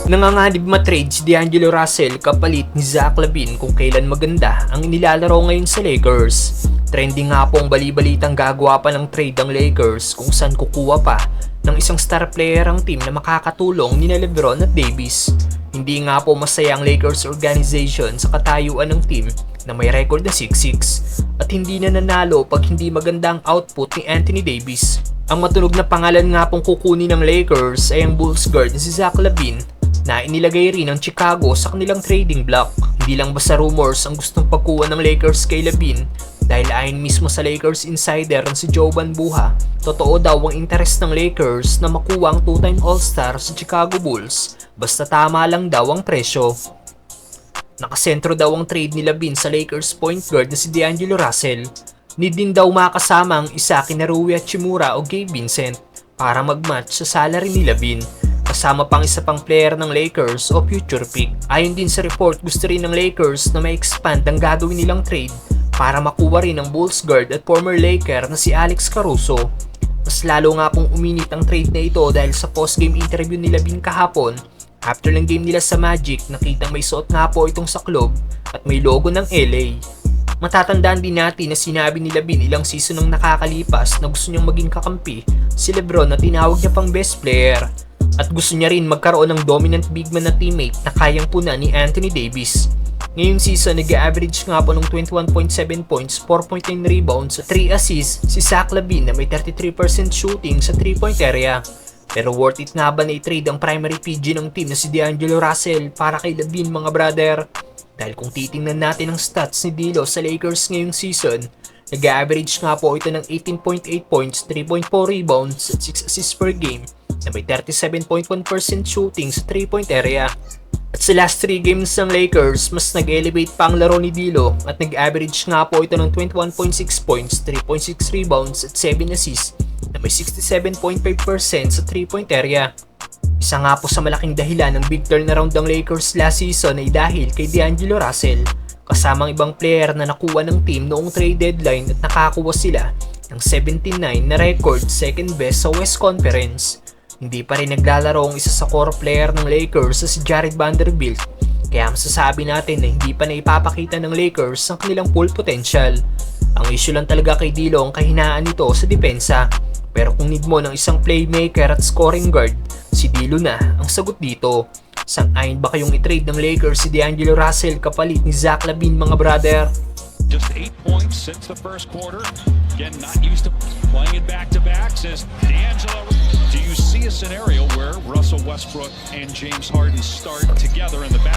Nanganganib matrade si D'Angelo Russell kapalit ni Zach LaVine kung kailan maganda ang inilalaro ngayon sa Lakers. Trending nga po ang bali-balitang gagawa pa ng trade ang Lakers kung saan kukuha pa ng isang star player ang team na makakatulong ni LeBron at Davis. Hindi nga po masaya ang Lakers organization sa katayuan ng team na may record na 6-6 at hindi na nanalo pag hindi maganda ang output ni Anthony Davis. Ang matunog na pangalan nga pong kukunin ng Lakers ay ang Bulls guard na si Zach LaVine na inilagay rin ng Chicago sa kanilang trading block. Hindi lang basta rumors ang gustong pagkuha ng Lakers kay LaVine dahil ayon mismo sa Lakers insider na si Jovan Buha, totoo daw ang interest ng Lakers na makuha ang two-time All-Star sa Chicago Bulls basta tama lang daw ang presyo. Nakasentro daw ang trade ni LaVine sa Lakers point guard na si D'Angelo Russell. Need din daw makasama ang isa kina Rui Hachimura o Gabe Vincent para mag-match sa salary ni LaVine. Kasama pang isa pang player ng Lakers o future pick. Ayon din sa report, gusto rin ng Lakers na ma-expand ang gagawin nilang trade para makuha rin ang Bulls guard at former Laker na si Alex Caruso. Mas lalo nga pong uminit ang trade na ito dahil sa post-game interview ni LaVine kahapon, after ng game nila sa Magic, nakitang may suot nga po itong saklob at may logo ng LA. Matatandaan din natin na sinabi ni LaVine ilang season ng nakakalipas na gusto niyang maging kakampi si LeBron na tinawag niya pang best player. At gusto niya rin magkaroon ng dominant big man na teammate na kayang puna ni Anthony Davis. Ngayong season, nag-average nga po ng 21.7 points, 4.9 rebounds, 3 assists si Zach LaVine na may 33% shooting sa 3-point area. Pero worth it nga ba na i-trade ang primary PG ng team na si D'Angelo Russell para kay LaVine mga brother? Dahil kung titingnan natin ang stats ni D'Lo sa Lakers ngayong season, nag-average nga po ito ng 18.8 points, 3.4 rebounds at 6 assists per game na may 37.1% shooting sa 3-point area. At sa last 3 games ng Lakers, mas nag-elevate pa ang laro ni D'Lo at nag-average nga po ito ng 21.6 points, 3.6 rebounds at 7 assists na may 67.5% sa 3-point area. Isa nga po sa malaking dahilan ng big turnaround ng Lakers last season ay dahil kay D'Angelo Russell, kasamang ibang player na nakuha ng team noong trade deadline at nakakuha sila ng 79 na record, second best sa West Conference. Hindi pa rin naglalaro ang isa sa core player ng Lakers sa si Jared Vanderbilt, kaya masasabi natin na hindi pa naipapakita ng Lakers ang kanilang full potential. Ang issue lang talaga kay D'Lo ang kahinaan nito sa depensa, pero kung need mo ng isang playmaker at scoring guard, si D'Lo na ang sagot dito. Sang-ayon ba kayong i-trade ng Lakers si D'Angelo Russell kapalit ni Zach LaVine mga brother? Just 8 points since the first quarter. Again, not used to playing it back-to-back, says D'Angelo. Do you see a scenario where Russell Westbrook and James Harden start together in the back?